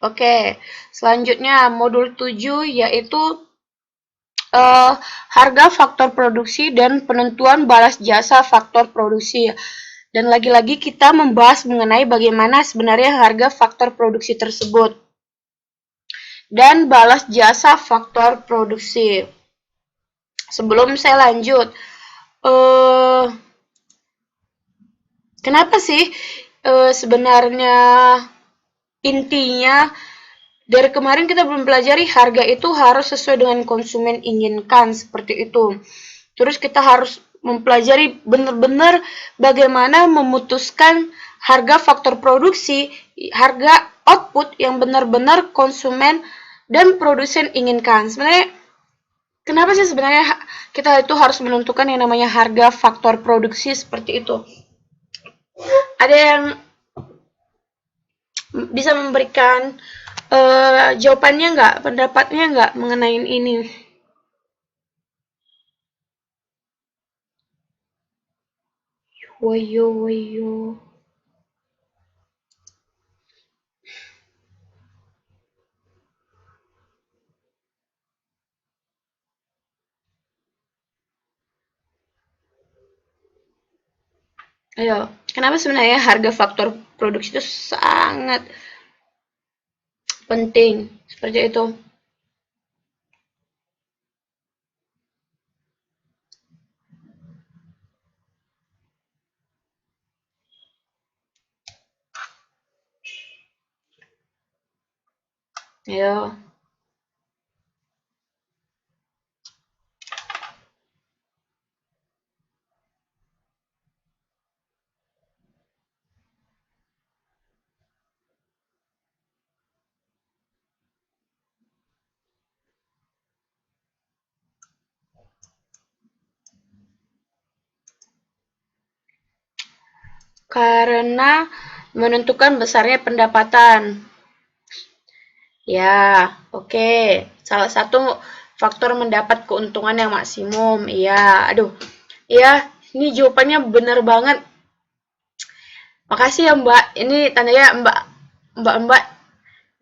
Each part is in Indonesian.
Oke, selanjutnya modul 7 yaitu harga faktor produksi dan penentuan balas jasa faktor produksi. Dan lagi-lagi kita membahas mengenai bagaimana sebenarnya harga faktor produksi tersebut dan balas jasa faktor produksi. Sebelum saya lanjut, kenapa sih sebenarnya intinya dari kemarin kita belum pelajari harga itu harus sesuai dengan konsumen inginkan seperti itu. Terus kita harus mempelajari benar-benar bagaimana memutuskan harga faktor produksi, harga output yang benar-benar konsumen dan produsen inginkan. Sebenarnya kenapa sih sebenarnya kita itu harus menentukan yang namanya harga faktor produksi seperti itu? Ada yang bisa memberikan jawabannya nggak, pendapatnya nggak mengenai ini? Woyo, woyo. Ayo, kenapa sebenarnya harga faktor produksi itu sangat penting seperti itu? Ayo. Karena menentukan besarnya pendapatan. Ya, oke. Salah satu faktor mendapat keuntungan yang maksimum. Iya, aduh. Iya, ini jawabannya benar banget. Makasih ya Mbak. Ini tandanya Mbak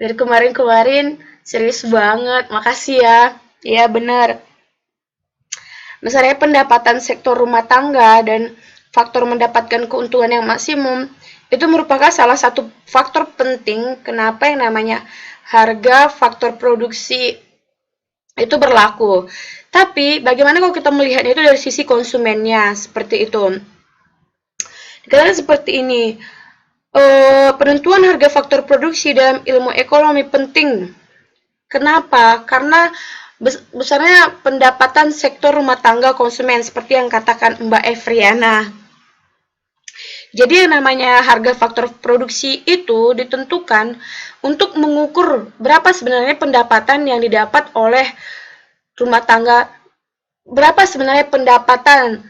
dari kemarin-kemarin serius banget. Makasih ya. Iya, benar. Misalnya pendapatan sektor rumah tangga dan faktor mendapatkan keuntungan yang maksimum itu merupakan salah satu faktor penting kenapa yang namanya harga faktor produksi itu berlaku. Tapi bagaimana kalau kita melihatnya itu dari sisi konsumennya seperti itu? Dikatakan seperti ini, penentuan harga faktor produksi dalam ilmu ekonomi penting. Kenapa? Karena besarnya pendapatan sektor rumah tangga konsumen seperti yang katakan Mbak Evriana. Jadi yang namanya harga faktor produksi itu ditentukan untuk mengukur berapa sebenarnya pendapatan yang didapat oleh rumah tangga, berapa sebenarnya pendapatan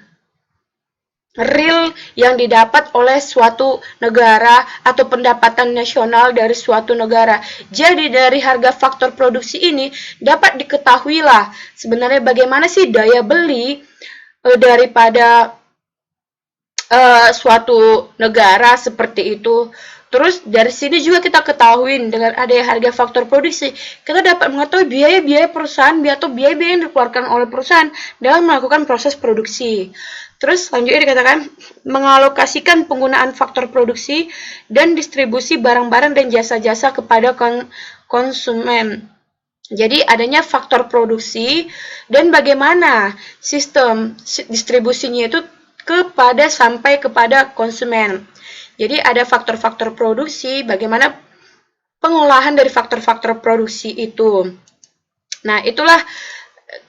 real yang didapat oleh suatu negara atau pendapatan nasional dari suatu negara. Jadi dari harga faktor produksi ini dapat diketahuilah sebenarnya bagaimana sih daya beli daripada suatu negara seperti itu. Terus dari sini juga kita ketahui dengan adanya harga faktor produksi, kita dapat mengetahui biaya-biaya perusahaan atau biaya-biaya yang dikeluarkan oleh perusahaan dalam melakukan proses produksi. Terus selanjutnya dikatakan mengalokasikan penggunaan faktor produksi dan distribusi barang-barang dan jasa-jasa kepada konsumen. Jadi adanya faktor produksi dan bagaimana sistem distribusinya itu sampai kepada konsumen. Jadi ada faktor-faktor produksi, bagaimana pengolahan dari faktor-faktor produksi itu. Nah, itulah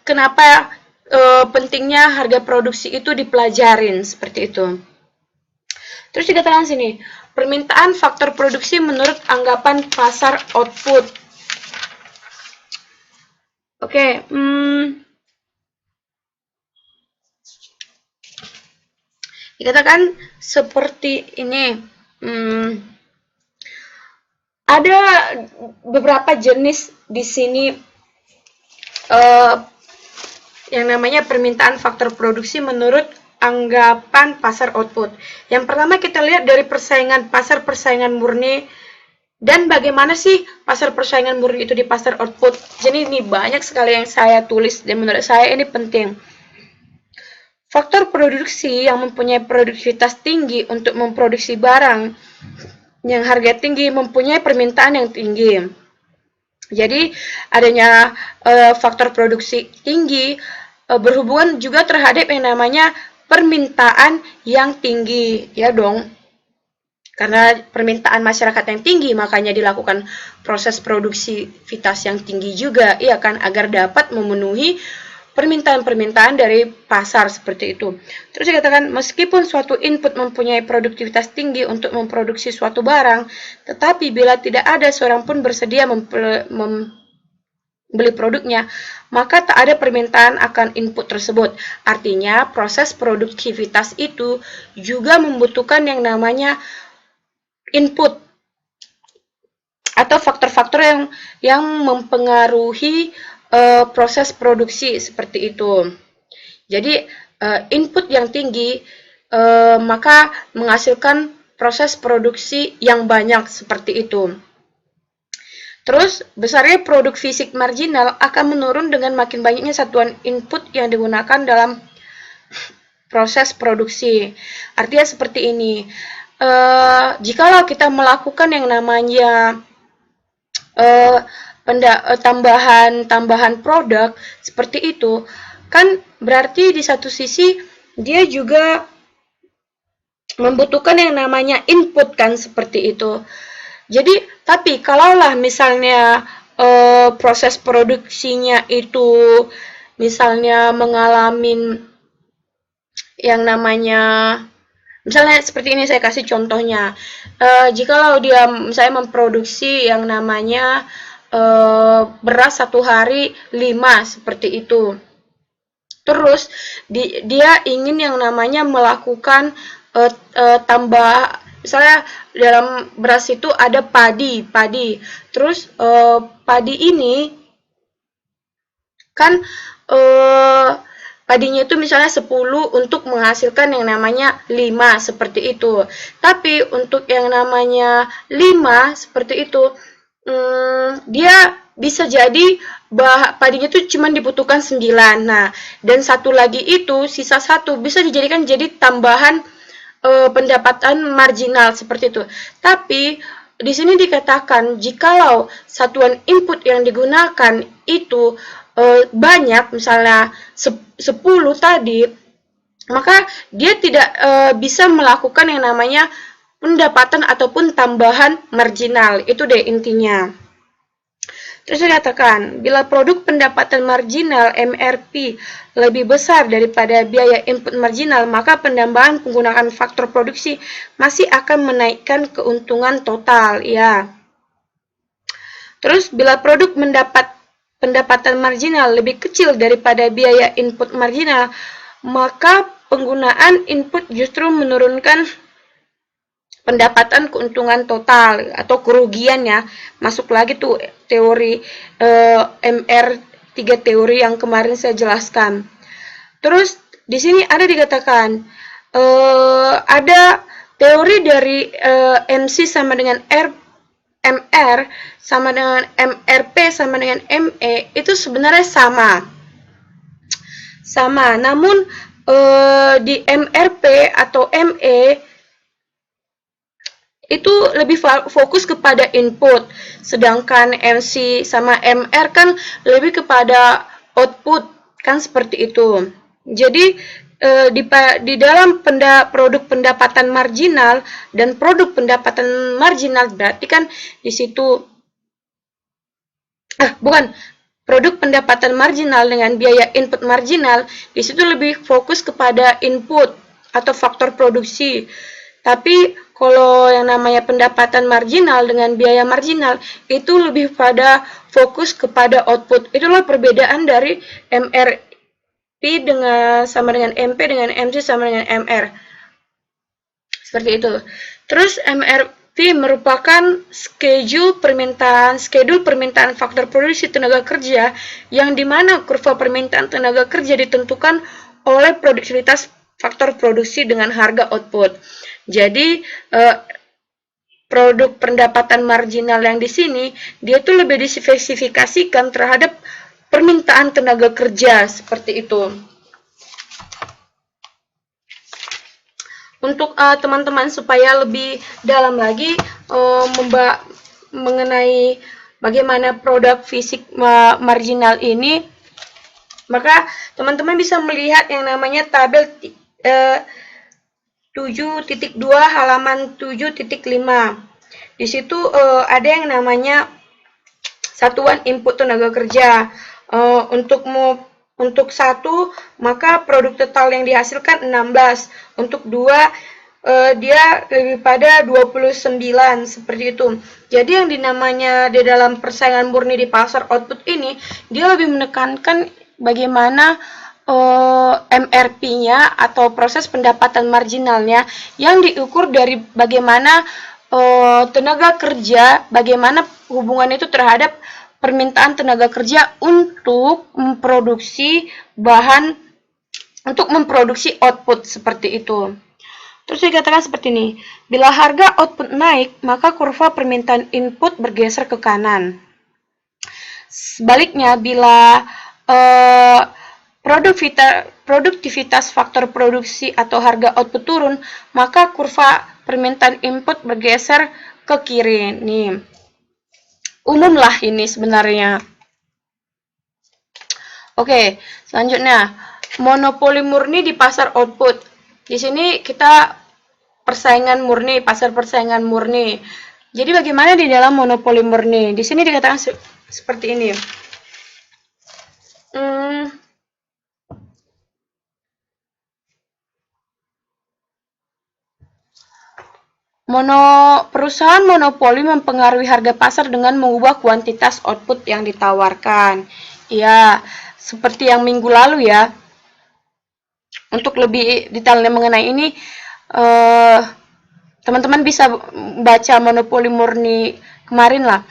kenapa pentingnya harga produksi itu dipelajarin seperti itu. Terus dikatakan sini, permintaan faktor produksi menurut anggapan pasar output. Oke, dikatakan seperti ini. Ada beberapa jenis di sini yang namanya permintaan faktor produksi menurut anggapan pasar output. Yang pertama kita lihat dari persaingan pasar, persaingan murni Dan bagaimana sih pasar persaingan murni itu di pasar output? Jadi ini banyak sekali yang saya tulis dan menurut saya ini penting. Faktor produksi yang mempunyai produktivitas tinggi untuk memproduksi barang yang harga tinggi mempunyai permintaan yang tinggi. Jadi adanya faktor produksi tinggi berhubungan juga terhadap yang namanya permintaan yang tinggi, ya dong. Karena permintaan masyarakat yang tinggi, makanya dilakukan proses produksivitas yang tinggi juga, iya kan, agar dapat memenuhi permintaan-permintaan dari pasar seperti itu. Terus dikatakan, meskipun suatu input mempunyai produktivitas tinggi untuk memproduksi suatu barang, tetapi bila tidak ada seorang pun bersedia membeli produknya, maka tak ada permintaan akan input tersebut. Artinya, proses produktivitas itu juga membutuhkan yang namanya input atau faktor-faktor yang mempengaruhi proses produksi seperti itu. Jadi input yang tinggi maka menghasilkan proses produksi yang banyak seperti itu. Terus besarnya produk fisik marginal akan menurun dengan makin banyaknya satuan input yang digunakan dalam proses produksi. Artinya seperti ini. Jikalau kita melakukan yang namanya tambahan produk seperti itu, kan berarti di satu sisi dia juga membutuhkan yang namanya input kan seperti itu. Jadi, tapi kalaulah misalnya proses produksinya itu misalnya mengalami yang namanya, misalnya seperti ini saya kasih contohnya, jikalau dia misalnya memproduksi yang namanya beras satu hari 5 seperti itu, terus dia ingin yang namanya melakukan tambah, misalnya dalam beras itu ada padi, terus padi ini kan padinya itu misalnya 10 untuk menghasilkan yang namanya 5 seperti itu. Tapi untuk yang namanya 5 seperti itu, dia bisa jadi padinya itu cuma dibutuhkan 9. Nah, dan satu lagi itu sisa 1 bisa dijadikan jadi tambahan pendapatan marginal seperti itu. Tapi di sini dikatakan jikalau satuan input yang digunakan itu banyak, misalnya 10 tadi, maka dia tidak bisa melakukan yang namanya pendapatan ataupun tambahan marginal. Itu deh intinya. Terus dikatakan, bila produk pendapatan marginal MRP lebih besar daripada biaya input marginal, maka penambahan penggunaan faktor produksi masih akan menaikkan keuntungan total, ya. Terus bila produk pendapatan marginal lebih kecil daripada biaya input marginal, maka penggunaan input justru menurunkan pendapatan keuntungan total atau kerugian, ya. Masuk lagi tuh teori MR3 teori yang kemarin saya jelaskan. Terus di sini ada dikatakan ada teori dari MC sama dengan MR sama dengan MRP sama dengan ME itu sebenarnya sama, namun di MRP atau ME itu lebih fokus kepada input, sedangkan MC sama MR kan lebih kepada output, kan seperti itu. Jadi di dalam produk pendapatan marginal dan produk pendapatan marginal berarti kan di situ produk pendapatan marginal dengan biaya input marginal, di situ lebih fokus kepada input atau faktor produksi. Tapi kalau yang namanya pendapatan marginal dengan biaya marginal itu lebih pada fokus kepada output. Itulah perbedaan dari MRP sama dengan MP dengan MC sama dengan MR. Seperti itu. Terus MRP merupakan schedule permintaan faktor produksi tenaga kerja yang dimana kurva permintaan tenaga kerja ditentukan oleh produktivitas faktor produksi dengan harga output. Jadi produk pendapatan marginal yang di sini, dia tuh lebih dispesifikasikan terhadap permintaan tenaga kerja seperti itu. Untuk teman-teman supaya lebih dalam lagi mengenai bagaimana produk fisik marginal ini, maka teman-teman bisa melihat yang namanya tabel 7.2 halaman 7.5. Di situ ada yang namanya satuan input tenaga kerja. Untuk satu, maka produk total yang dihasilkan 16. Untuk dua, dia lebih pada 29, seperti itu. Jadi yang dinamanya di dalam persaingan murni di pasar output ini, dia lebih menekankan bagaimana MRP-nya atau proses pendapatan marginalnya yang diukur dari bagaimana tenaga kerja, bagaimana hubungan itu terhadap permintaan tenaga kerja untuk memproduksi bahan, untuk memproduksi output seperti itu. Terus dikatakan seperti ini, bila harga output naik, maka kurva permintaan input bergeser ke kanan. Sebaliknya, bila produktivitas faktor produksi atau harga output turun, maka kurva permintaan input bergeser ke kiri. Nih, umum lah ini sebenarnya. Oke, selanjutnya monopoli murni di pasar output. Di sini kita persaingan murni, pasar persaingan murni. Jadi bagaimana di dalam monopoli murni? Di sini dikatakan seperti ini. Perusahaan monopoli mempengaruhi harga pasar dengan mengubah kuantitas output yang ditawarkan. Ya, seperti yang minggu lalu ya. Untuk lebih detailnya mengenai ini, teman-teman bisa baca monopoli murni kemarin lah.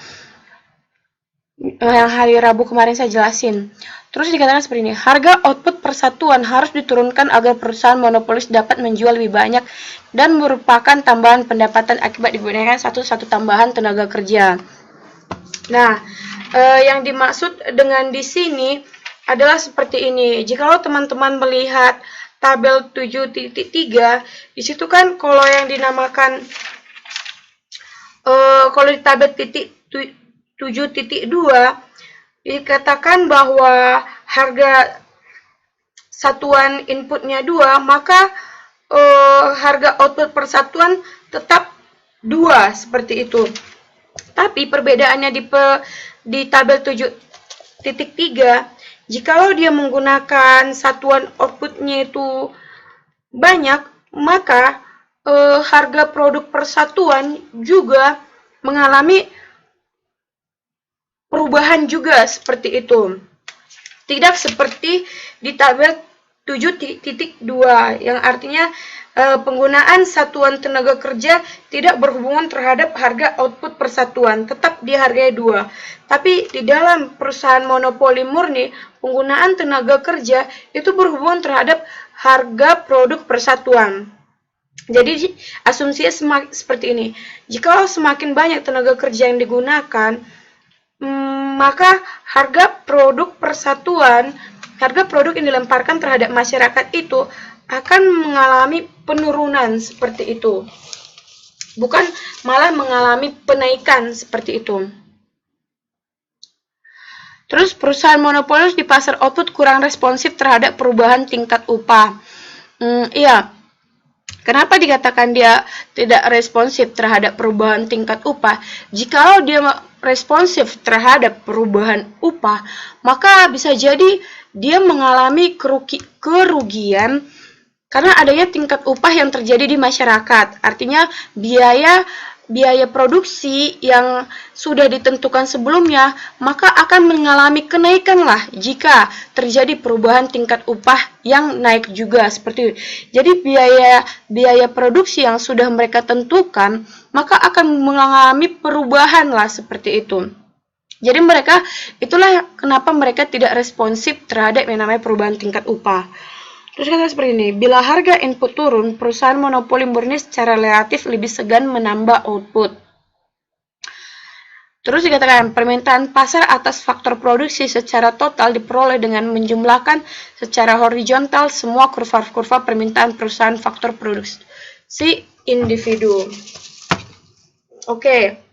Yang hari Rabu kemarin saya jelasin. Terus dikatakan seperti ini, harga output persatuan harus diturunkan agar perusahaan monopolis dapat menjual lebih banyak dan merupakan tambahan pendapatan akibat digunakan satu tambahan tenaga kerja. Nah, yang dimaksud dengan di sini adalah seperti ini. Jikalau teman-teman melihat tabel 7.3, di situ kan kalau yang dinamakan kalau di tabel 7.2 dikatakan bahwa harga satuan inputnya 2, maka harga output persatuan tetap 2, seperti itu. Tapi perbedaannya di tabel 7.3, jikalau dia menggunakan satuan outputnya itu banyak, maka harga produk persatuan juga mengalami perubahan juga seperti itu. Tidak seperti di tabel 7.2 yang artinya penggunaan satuan tenaga kerja tidak berhubungan terhadap harga output persatuan, tetap dihargai 2. Tapi di dalam perusahaan monopoli murni, penggunaan tenaga kerja itu berhubungan terhadap harga produk persatuan. Jadi asumsinya seperti ini. Jika semakin banyak tenaga kerja yang digunakan, maka harga produk persatuan, harga produk yang dilemparkan terhadap masyarakat itu akan mengalami penurunan seperti itu. Bukan malah mengalami penaikan seperti itu. Terus perusahaan monopolis di pasar output kurang responsif terhadap perubahan tingkat upah. Iya. Kenapa dikatakan dia tidak responsif terhadap perubahan tingkat upah? Jikalau dia responsif terhadap perubahan upah, maka bisa jadi dia mengalami kerugian karena adanya tingkat upah yang terjadi di masyarakat. Artinya biaya produksi yang sudah ditentukan sebelumnya, maka akan mengalami kenaikan lah jika terjadi perubahan tingkat upah yang naik juga seperti itu. Jadi biaya produksi yang sudah mereka tentukan, maka akan mengalami perubahan lah seperti itu. Jadi itulah kenapa mereka tidak responsif terhadap yang namanya perubahan tingkat upah. Terus kata seperti ini, bila harga input turun, perusahaan monopoli murni secara relatif lebih segan menambah output. Terus dikatakan, permintaan pasar atas faktor produksi secara total diperoleh dengan menjumlahkan secara horizontal semua kurva-kurva permintaan perusahaan faktor produksi individu. Oke.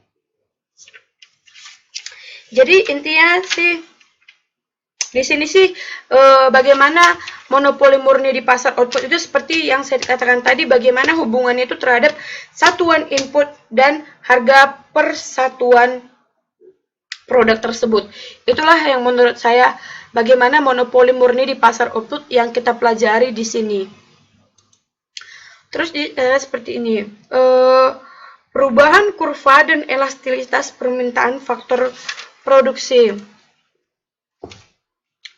Jadi intinya sih di sini sih bagaimana monopoli murni di pasar output itu seperti yang saya katakan tadi, bagaimana hubungannya itu terhadap satuan input dan harga per satuan produk tersebut. Itulah yang menurut saya bagaimana monopoli murni di pasar output yang kita pelajari di sini. Terus seperti ini, perubahan kurva dan elastisitas permintaan faktor produksi.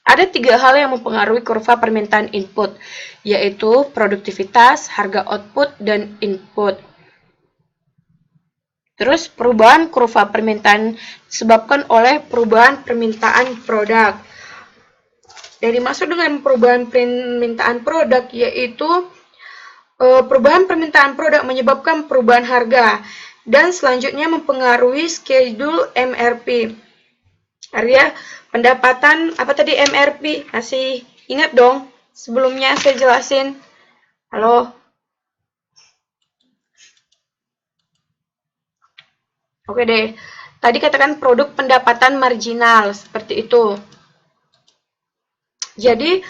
Ada 3 hal yang mempengaruhi kurva permintaan input, yaitu produktivitas, harga output, dan input. Terus perubahan kurva permintaan disebabkan oleh perubahan permintaan produk. Yang dimaksud dengan perubahan permintaan produk yaitu perubahan permintaan produk menyebabkan perubahan harga dan selanjutnya mempengaruhi schedule MRP. Harga pendapatan apa tadi MRP? Masih ingat dong? Sebelumnya saya jelasin. Halo? Oke deh, tadi katakan produk pendapatan marginal, seperti itu. Jadi,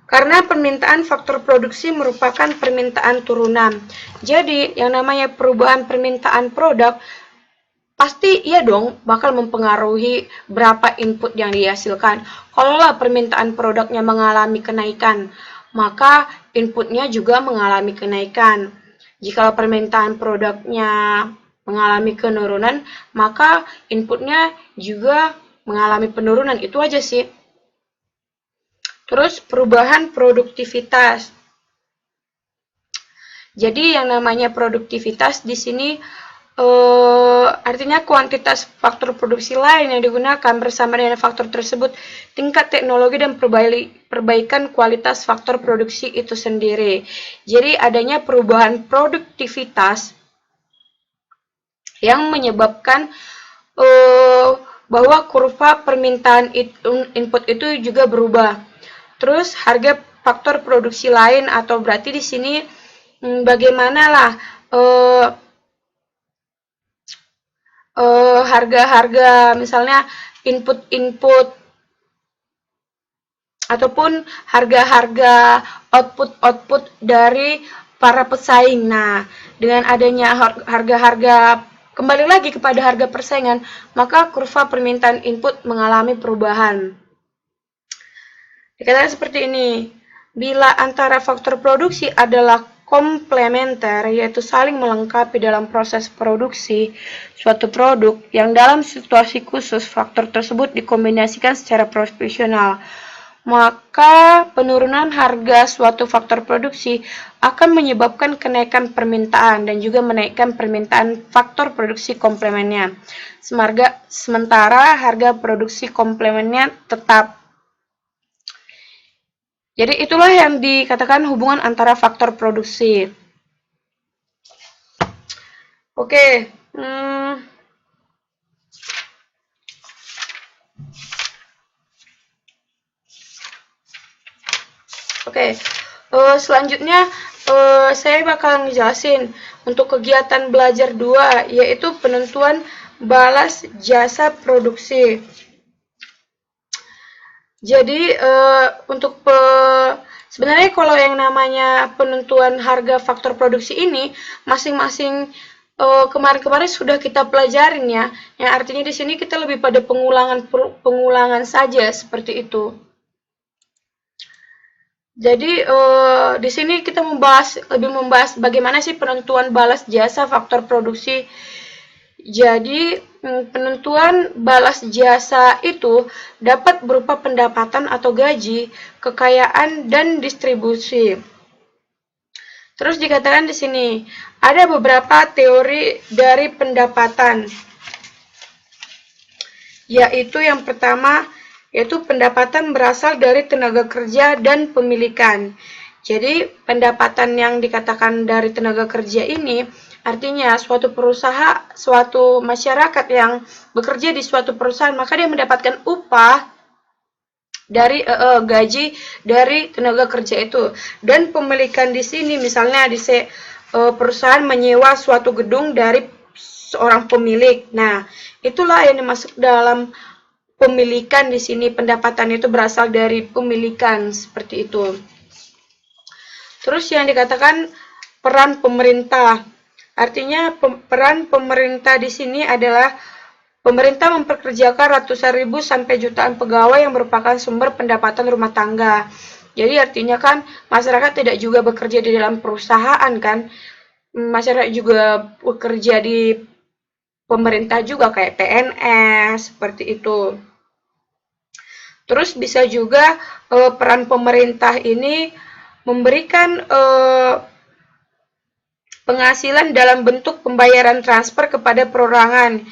karena permintaan faktor produksi merupakan permintaan turunan. Jadi, yang namanya perubahan permintaan produk, pasti iya dong bakal mempengaruhi berapa input yang dihasilkan. Kalaulah permintaan produknya mengalami kenaikan, maka inputnya juga mengalami kenaikan. Jika permintaan produknya mengalami penurunan, maka inputnya juga mengalami penurunan. Itu aja sih. Terus perubahan produktivitas. Jadi yang namanya produktivitas di sini artinya kuantitas faktor produksi lain yang digunakan bersama dengan faktor tersebut, tingkat teknologi dan perbaikan kualitas faktor produksi itu sendiri. Jadi adanya perubahan produktivitas yang menyebabkan bahwa kurva permintaan input itu juga berubah. Terus harga faktor produksi lain atau berarti di sini bagaimana lah harga-harga misalnya input-input ataupun harga-harga output-output dari para pesaing. Nah, dengan adanya harga-harga kembali lagi kepada harga persaingan, maka kurva permintaan input mengalami perubahan. Dikatakan seperti ini, bila antara faktor produksi adalah komplementer, yaitu saling melengkapi dalam proses produksi suatu produk yang dalam situasi khusus faktor tersebut dikombinasikan secara proporsional, maka penurunan harga suatu faktor produksi akan menyebabkan kenaikan permintaan dan juga menaikkan permintaan faktor produksi komplemennya. Sementara harga produksi komplemennya tetap. Jadi itulah yang dikatakan hubungan antara faktor produksi. Oke. Oke. Selanjutnya saya bakal ngejelasin untuk kegiatan belajar 2, yaitu penentuan balas jasa produksi. Jadi untuk sebenarnya kalau yang namanya penentuan harga faktor produksi ini masing-masing kemarin-kemarin sudah kita pelajarin ya. Yang artinya di sini kita lebih pada pengulangan saja seperti itu. Jadi di sini kita lebih membahas bagaimana sih penentuan balas jasa faktor produksi. Jadi penentuan balas jasa itu dapat berupa pendapatan atau gaji, kekayaan, dan distribusi. Terus dikatakan di sini, ada beberapa teori dari pendapatan, yaitu yang pertama yaitu pendapatan berasal dari tenaga kerja dan pemilikan. Jadi pendapatan yang dikatakan dari tenaga kerja ini artinya suatu masyarakat yang bekerja di suatu perusahaan, maka dia mendapatkan upah dari gaji dari tenaga kerja itu. Dan pemilikan di sini misalnya perusahaan menyewa suatu gedung dari seorang pemilik. Nah, itulah yang dimasuk dalam pemilikan di sini. Pendapatan itu berasal dari pemilikan seperti itu. Terus yang dikatakan peran pemerintah. Artinya peran pemerintah di sini adalah pemerintah memperkerjakan ratusan ribu sampai jutaan pegawai yang merupakan sumber pendapatan rumah tangga. Jadi artinya kan masyarakat tidak juga bekerja di dalam perusahaan kan. Masyarakat juga bekerja di pemerintah juga kayak PNS seperti itu. Terus bisa juga peran pemerintah ini memberikan penghasilan dalam bentuk pembayaran transfer kepada perorangan,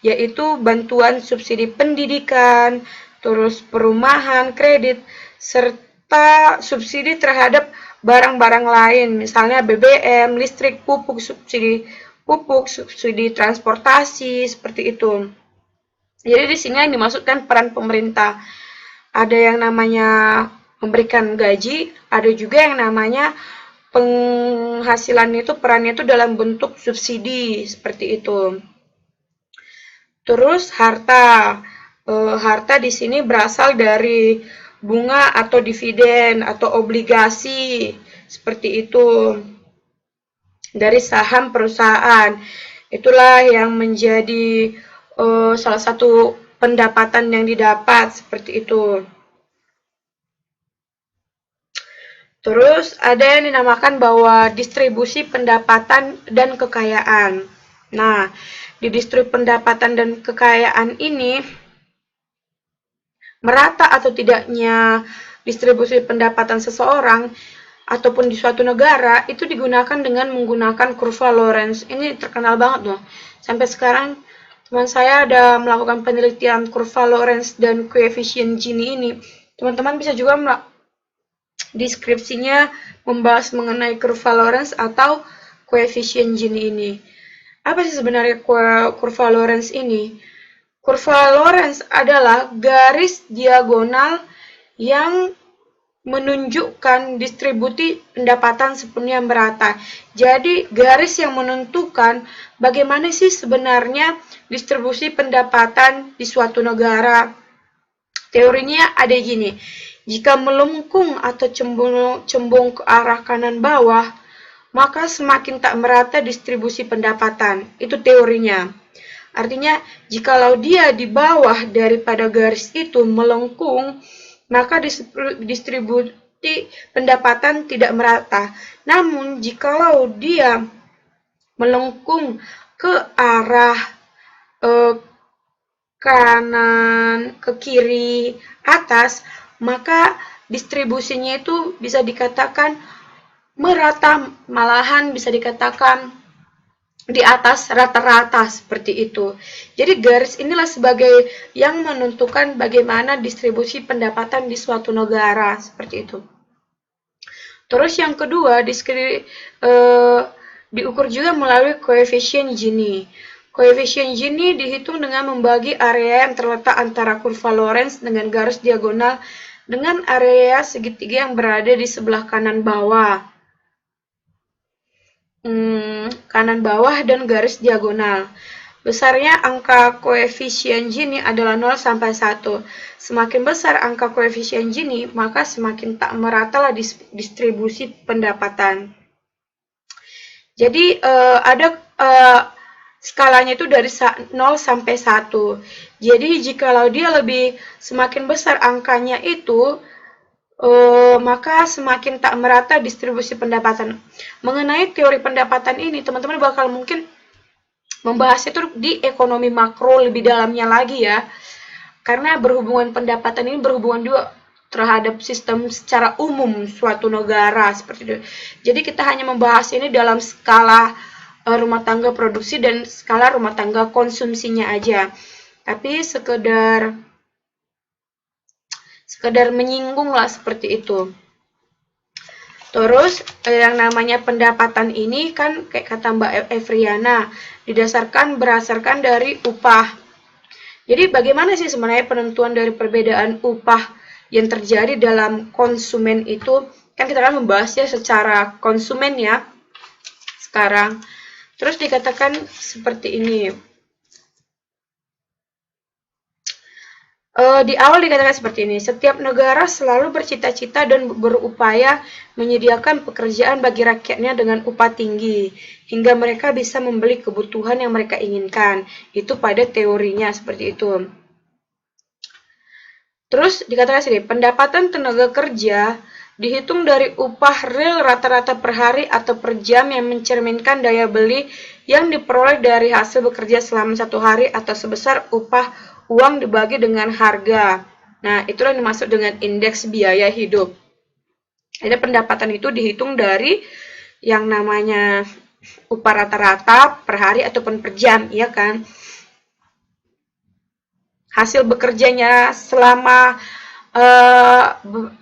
yaitu bantuan subsidi pendidikan, terus perumahan, kredit, serta subsidi terhadap barang-barang lain, misalnya BBM, listrik, pupuk, subsidi transportasi, seperti itu. Jadi di sini yang dimaksudkan peran pemerintah. Ada yang namanya memberikan gaji, ada juga yang namanya penghasilan itu perannya itu dalam bentuk subsidi seperti itu. Terus harta, harta di sini berasal dari bunga atau dividen atau obligasi seperti itu dari saham perusahaan. Itulah yang menjadi salah satu pendapatan yang didapat seperti itu. Terus ada yang dinamakan bahwa distribusi pendapatan dan kekayaan. Nah, di distribusi pendapatan dan kekayaan ini merata atau tidaknya distribusi pendapatan seseorang ataupun di suatu negara itu digunakan dengan menggunakan kurva Lorenz. Ini terkenal banget loh. Sampai sekarang teman saya ada melakukan penelitian kurva Lorenz dan koefisien Gini ini. Teman-teman bisa juga deskripsinya membahas mengenai kurva Lorenz atau koefisien Gini ini. Apa sih sebenarnya kurva Lorenz ini? Kurva Lorenz adalah garis diagonal yang menunjukkan distribusi pendapatan sepenuhnya merata. Jadi garis yang menentukan bagaimana sih sebenarnya distribusi pendapatan di suatu negara. Teorinya ada gini, jika melengkung atau cembung ke arah kanan bawah, maka semakin tak merata distribusi pendapatan. Itu teorinya. Artinya, jikalau dia di bawah daripada garis itu melengkung, maka distribusi pendapatan tidak merata. Namun, jikalau dia melengkung ke arah kanan, ke kiri, atas, maka distribusinya itu bisa dikatakan merata, malahan bisa dikatakan di atas rata-rata seperti itu. Jadi garis inilah sebagai yang menentukan bagaimana distribusi pendapatan di suatu negara seperti itu. Terus yang kedua diukur juga melalui koefisien Gini. Koefisien Gini dihitung dengan membagi area yang terletak antara kurva Lorenz dengan garis diagonal dengan area segitiga yang berada di sebelah kanan bawah. Kanan bawah dan garis diagonal. Besarnya angka koefisien Gini adalah 0 sampai 1. Semakin besar angka koefisien Gini, maka semakin tak meratalah distribusi pendapatan. Jadi ada skalanya itu dari 0 sampai 1. Jadi jikalau dia semakin besar angkanya itu, maka semakin tak merata distribusi pendapatan. Mengenai teori pendapatan ini, teman-teman bakal mungkin membahas itu di ekonomi makro lebih dalamnya lagi ya. Karena pendapatan ini berhubungan juga terhadap sistem secara umum suatu negara seperti itu. Jadi kita hanya membahas ini dalam skala rumah tangga produksi dan skala rumah tangga konsumsinya aja. Tapi sekedar sekedar menyinggung lah seperti itu. Terus yang namanya pendapatan ini kan kayak kata Mbak Evriana, berdasarkan dari upah. Jadi bagaimana sih sebenarnya penentuan dari perbedaan upah yang terjadi dalam konsumen itu? Kan kita kan membahasnya secara konsumen ya sekarang. Terus dikatakan seperti ini. Di awal dikatakan seperti ini, setiap negara selalu bercita-cita dan berupaya menyediakan pekerjaan bagi rakyatnya dengan upah tinggi, hingga mereka bisa membeli kebutuhan yang mereka inginkan. Itu pada teorinya seperti itu. Terus dikatakan sini, pendapatan tenaga kerja dihitung dari upah real rata-rata per hari atau per jam yang mencerminkan daya beli yang diperoleh dari hasil bekerja selama satu hari atau sebesar upah uang dibagi dengan harga. Nah, itulah yang dimaksud dengan indeks biaya hidup. Jadi pendapatan itu dihitung dari yang namanya upah rata-rata per hari ataupun per jam, ya kan? Hasil bekerjanya selama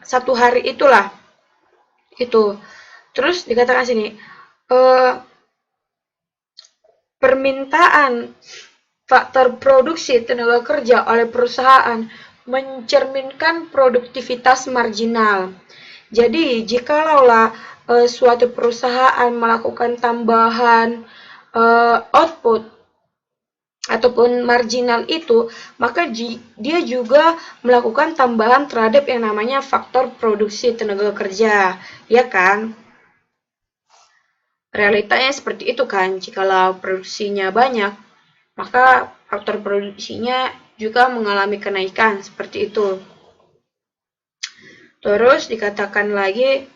satu hari itulah. Itu. Terus dikatakan sini, permintaan faktor produksi tenaga kerja oleh perusahaan mencerminkan produktivitas marginal. Jadi, jikalau suatu perusahaan melakukan tambahan output ataupun marginal itu, maka dia juga melakukan tambahan terhadap yang namanya faktor produksi tenaga kerja, ya kan? Realitanya seperti itu kan, jikalau produksinya banyak, maka faktor produksinya juga mengalami kenaikan seperti itu. Terus dikatakan lagi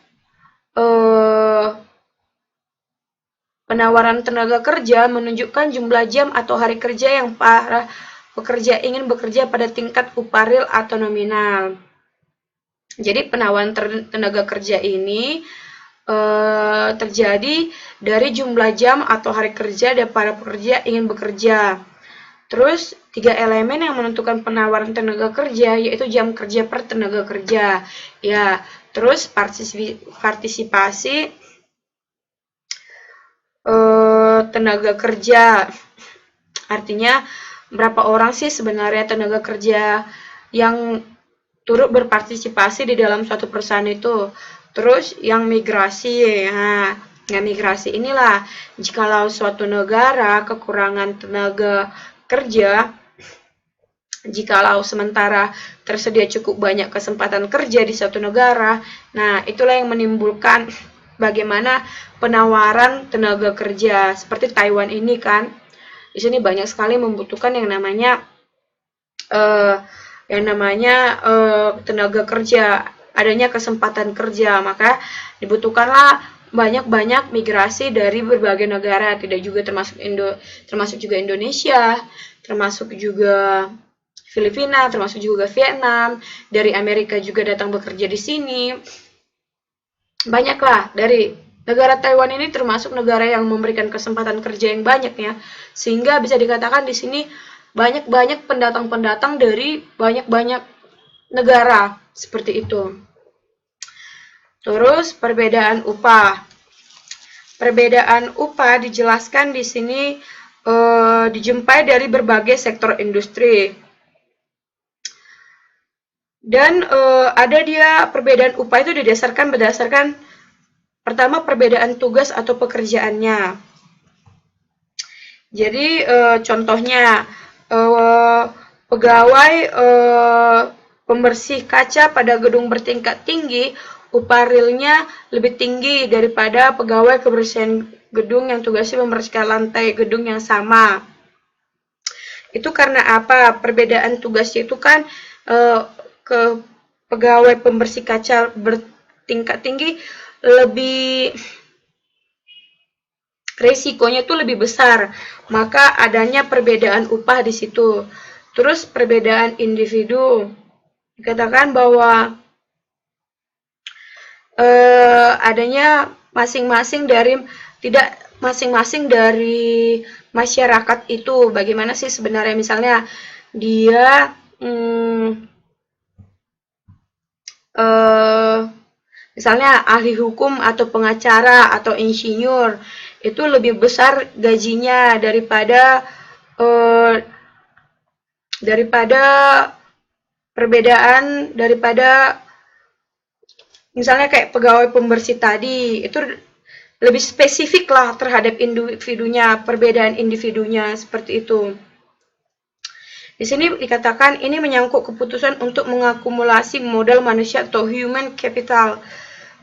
penawaran tenaga kerja menunjukkan jumlah jam atau hari kerja yang para pekerja ingin bekerja pada tingkat upah real atau nominal. Jadi penawaran tenaga kerja ini terjadi dari jumlah jam atau hari kerja dan para pekerja ingin bekerja. Terus, 3 elemen yang menentukan penawaran tenaga kerja yaitu jam kerja per tenaga kerja. Ya, terus partisipasi tenaga kerja. Artinya, berapa orang sih sebenarnya tenaga kerja yang turut berpartisipasi di dalam suatu perusahaan itu. Terus yang migrasi, nah, yang migrasi inilah jikalau suatu negara kekurangan tenaga kerja, jikalau sementara tersedia cukup banyak kesempatan kerja di suatu negara, nah itulah yang menimbulkan bagaimana penawaran tenaga kerja. Seperti Taiwan ini kan, di sini banyak sekali membutuhkan yang namanya tenaga kerja, adanya kesempatan kerja, maka dibutuhkanlah banyak-banyak migrasi dari berbagai negara, tidak juga termasuk juga Indonesia, termasuk juga Filipina, termasuk juga Vietnam, dari Amerika juga datang bekerja di sini. Banyaklah dari negara Taiwan ini termasuk negara yang memberikan kesempatan kerja yang banyak ya, sehingga bisa dikatakan di sini banyak-banyak pendatang-pendatang dari banyak-banyak negara seperti itu. Terus perbedaan upah. Perbedaan upah dijelaskan di sini dijumpai dari berbagai sektor industri. Dan ada dia perbedaan upah itu berdasarkan pertama perbedaan tugas atau pekerjaannya. Jadi contohnya pegawai pembersih kaca pada gedung bertingkat tinggi, upah realnya lebih tinggi daripada pegawai kebersihan gedung yang tugasnya membersihkan lantai gedung yang sama. Itu karena apa? Perbedaan tugasnya itu kan ke pegawai pembersih kaca bertingkat tinggi lebih resikonya itu lebih besar, maka adanya perbedaan upah di situ. Terus perbedaan individu, dikatakan bahwa adanya masing-masing dari masyarakat itu bagaimana sih sebenarnya, misalnya dia eh, misalnya ahli hukum atau pengacara atau insinyur itu lebih besar gajinya eh, daripada perbedaan daripada misalnya kayak pegawai pembersih tadi itu lebih spesifik lah terhadap individunya, perbedaan individunya seperti itu. Di sini dikatakan ini menyangkut keputusan untuk mengakumulasi modal manusia atau human capital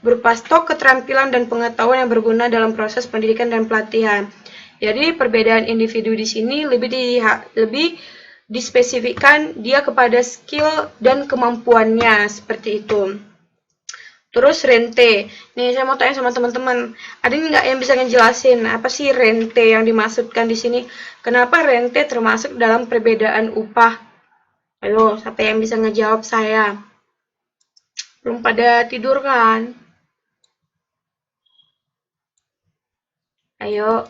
berupa stok keterampilan dan pengetahuan yang berguna dalam proses pendidikan dan pelatihan. Jadi perbedaan individu di sini lebih dispesifikkan dia kepada skill dan kemampuannya seperti itu. Terus rente. Nih saya mau tanya sama teman-teman, ada nggak yang bisa ngejelasin apa sih rente yang dimaksudkan di sini? Kenapa rente termasuk dalam perbedaan upah? Ayo, siapa yang bisa ngejawab saya? Belum pada tidur kan? Ayo.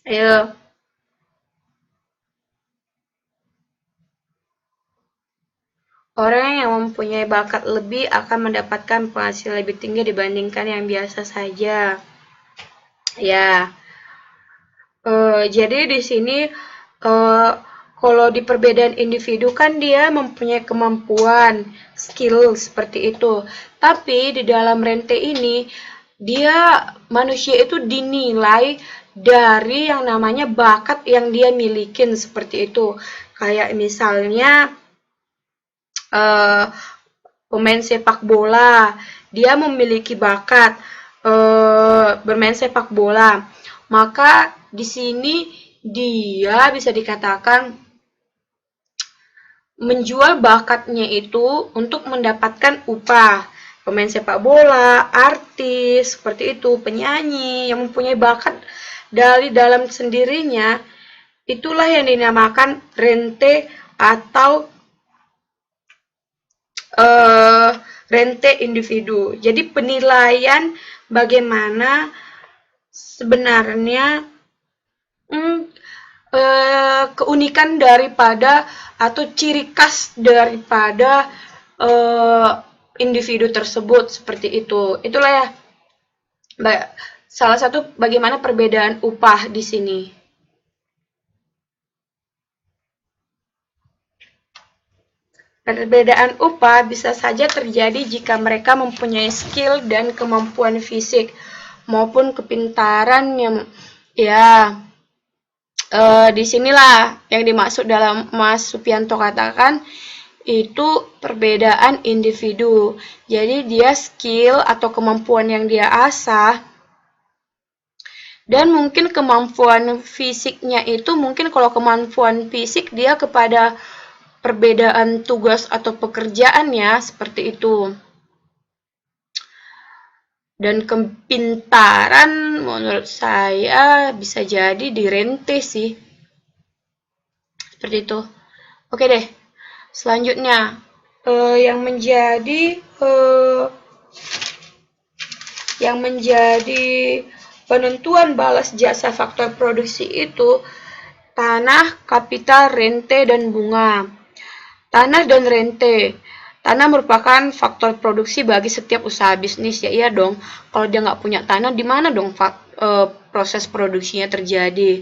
Ayo. Orang yang mempunyai bakat lebih akan mendapatkan penghasilan lebih tinggi dibandingkan yang biasa saja. Ya, jadi di sini kalau di perbedaan individu kan dia mempunyai kemampuan, skill seperti itu. Tapi di dalam rente ini dia manusia itu dinilai dari yang namanya bakat yang dia milikin seperti itu. Kayak misalnya uh, pemain sepak bola, dia memiliki bakat bermain sepak bola, maka di sini dia bisa dikatakan menjual bakatnya itu untuk mendapatkan upah. Pemain sepak bola, artis, seperti itu, penyanyi yang mempunyai bakat dari dalam sendirinya, itulah yang dinamakan rente atau rente individu. Jadi penilaian bagaimana sebenarnya keunikan daripada atau ciri khas daripada individu tersebut seperti itu. Itulah ya salah satu bagaimana perbedaan upah di sini. Perbedaan upah bisa saja terjadi jika mereka mempunyai skill dan kemampuan fisik maupun kepintaran yang ya disinilah yang dimaksud dalam Mas Supianto katakan itu perbedaan individu. Jadi dia skill atau kemampuan yang dia asah dan mungkin kemampuan fisiknya itu mungkin kalau kemampuan fisik dia kepada perbedaan tugas atau pekerjaannya seperti itu. Dan kepintaran menurut saya bisa jadi dirente sih. Seperti itu. Oke deh. Selanjutnya yang menjadi penentuan balas jasa faktor produksi itu tanah, kapital, rente, dan bunga. Tanah dan rente. Tanah merupakan faktor produksi bagi setiap usaha bisnis, ya iya dong. Kalau dia nggak punya tanah, di mana dong proses produksinya terjadi?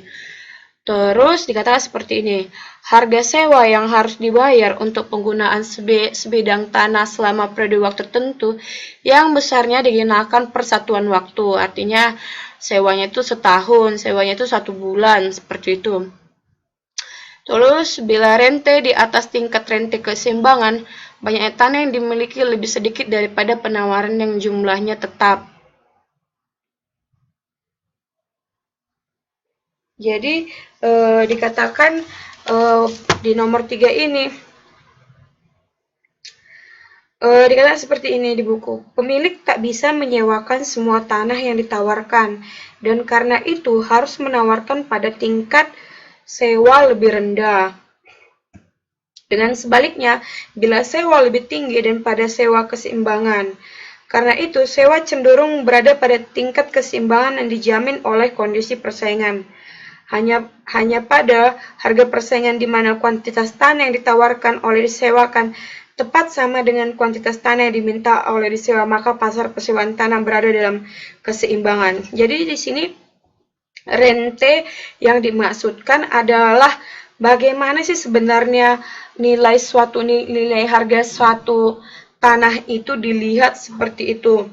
Terus dikatakan seperti ini, harga sewa yang harus dibayar untuk penggunaan sebidang tanah selama periode waktu tertentu yang besarnya digunakan per satuan waktu. Artinya sewanya itu setahun, sewanya itu 1 bulan, seperti itu. Terus, bila rente di atas tingkat rente keseimbangan, banyaknya tanah yang dimiliki lebih sedikit daripada penawaran yang jumlahnya tetap. Jadi, dikatakan di nomor 3 ini, dikatakan seperti ini di buku, pemilik tak bisa menyewakan semua tanah yang ditawarkan, dan karena itu harus menawarkan pada tingkat sewa lebih rendah. Dengan sebaliknya, bila sewa lebih tinggi daripada sewa keseimbangan. Karena itu, sewa cenderung berada pada tingkat keseimbangan yang dijamin oleh kondisi persaingan. Hanya pada harga persaingan di mana kuantitas tanah yang ditawarkan oleh disewakan tepat sama dengan kuantitas tanah yang diminta oleh disewa, maka pasar persewaan tanah berada dalam keseimbangan. Jadi di sini rente yang dimaksudkan adalah bagaimana sih sebenarnya nilai harga suatu tanah itu dilihat seperti itu.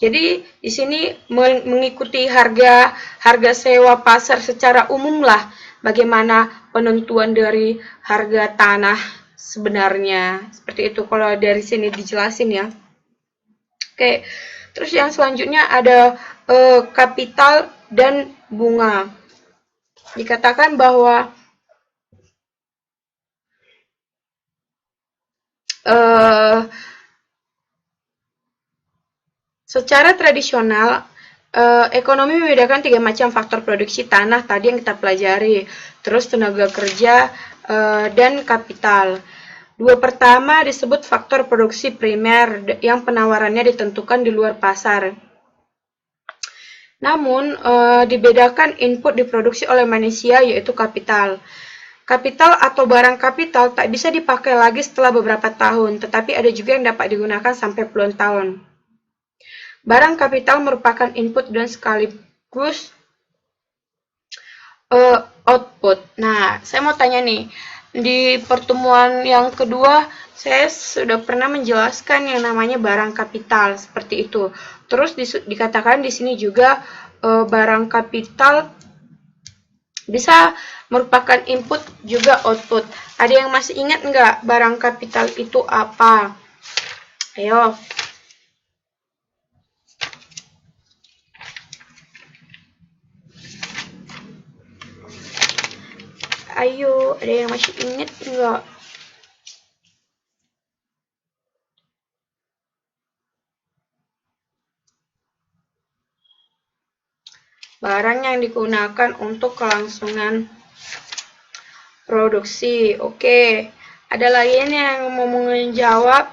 Jadi di sini mengikuti harga sewa pasar secara umum lah, bagaimana penentuan dari harga tanah sebenarnya. Seperti itu kalau dari sini dijelasin ya. Oke, terus yang selanjutnya ada kapital dan bunga. Dikatakan bahwa secara tradisional, ekonomi membedakan 3 macam faktor produksi tanah tadi yang kita pelajari, terus tenaga kerja dan kapital. Dua pertama disebut faktor produksi primer yang penawarannya ditentukan di luar pasar. Namun, dibedakan input diproduksi oleh manusia yaitu kapital. Kapital atau barang kapital tak bisa dipakai lagi setelah beberapa tahun, tetapi ada juga yang dapat digunakan sampai puluhan tahun. Barang kapital merupakan input dan sekaligus output. Nah, saya mau tanya nih, di pertemuan yang kedua, saya sudah pernah menjelaskan yang namanya barang kapital seperti itu. Terus dikatakan di sini juga barang kapital bisa merupakan input juga output. Ada yang masih ingat nggak barang kapital itu apa? Ayo. Ayo, ada yang masih ingat nggak? Barang yang digunakan untuk kelangsungan produksi. Oke, ada lagi yang mau menjawab?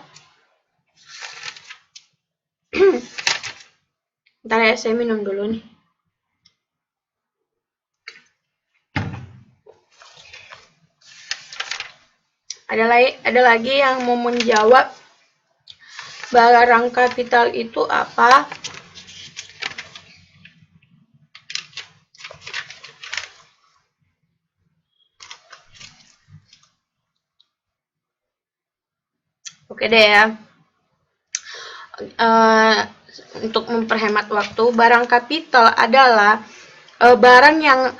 Bentar ya, saya minum dulu nih. Ada lagi yang mau menjawab barang kapital itu apa? Oke deh ya. Untuk memperhemat waktu, barang kapital adalah barang yang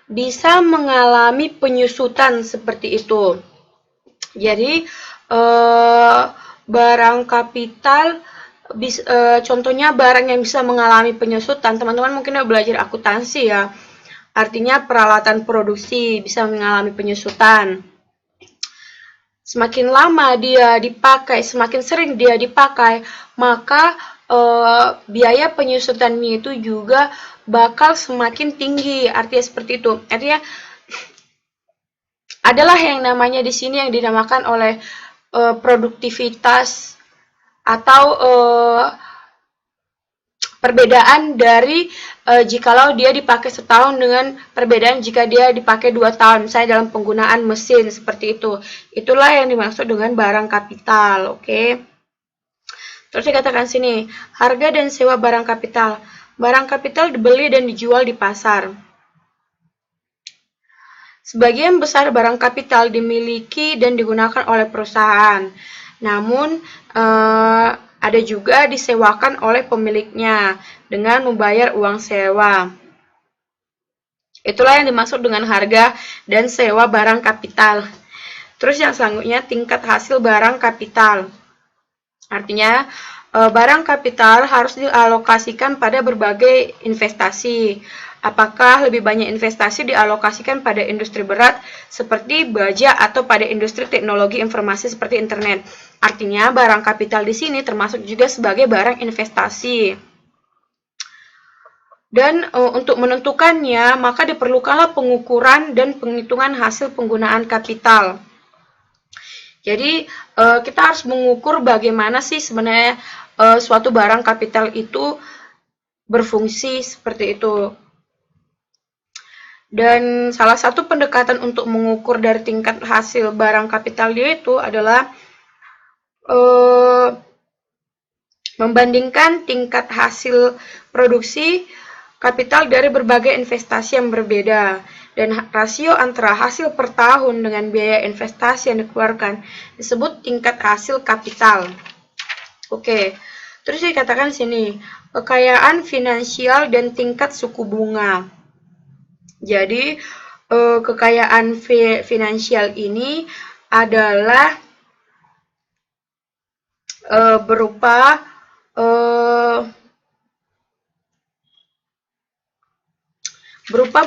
bisa mengalami penyusutan seperti itu. Jadi barang kapital contohnya barang yang bisa mengalami penyusutan. Teman-teman mungkin udah belajar akuntansi ya. Artinya peralatan produksi bisa mengalami penyusutan. Semakin lama dia dipakai, semakin sering dia dipakai, maka biaya penyusutannya itu juga bakal semakin tinggi. Artinya seperti itu. Artinya adalah yang namanya di sini yang dinamakan oleh produktivitas atau perbedaan dari jikalau dia dipakai setahun dengan perbedaan jika dia dipakai 2 tahun, misalnya dalam penggunaan mesin seperti itu. Itulah yang dimaksud dengan barang kapital, oke? Terus dikatakan sini, harga dan sewa barang kapital. Barang kapital dibeli dan dijual di pasar. Sebagian besar barang kapital dimiliki dan digunakan oleh perusahaan. Namun, ada juga disewakan oleh pemiliknya dengan membayar uang sewa. Itulah yang dimaksud dengan harga dan sewa barang kapital. Terus yang selanjutnya tingkat hasil barang kapital. Artinya barang kapital harus dialokasikan pada berbagai investasi. Apakah lebih banyak investasi dialokasikan pada industri berat seperti baja atau pada industri teknologi informasi seperti internet? Artinya barang kapital di sini termasuk juga sebagai barang investasi. Dan untuk menentukannya, maka diperlukanlah pengukuran dan penghitungan hasil penggunaan kapital. Jadi, kita harus mengukur bagaimana sih sebenarnya suatu barang kapital itu berfungsi seperti itu. Dan salah satu pendekatan untuk mengukur dari tingkat hasil barang kapital dia itu adalah membandingkan tingkat hasil produksi kapital dari berbagai investasi yang berbeda, dan rasio antara hasil per tahun dengan biaya investasi yang dikeluarkan disebut tingkat hasil kapital. Oke, terus dikatakan sini kekayaan finansial dan tingkat suku bunga. Jadi kekayaan finansial ini adalah berupa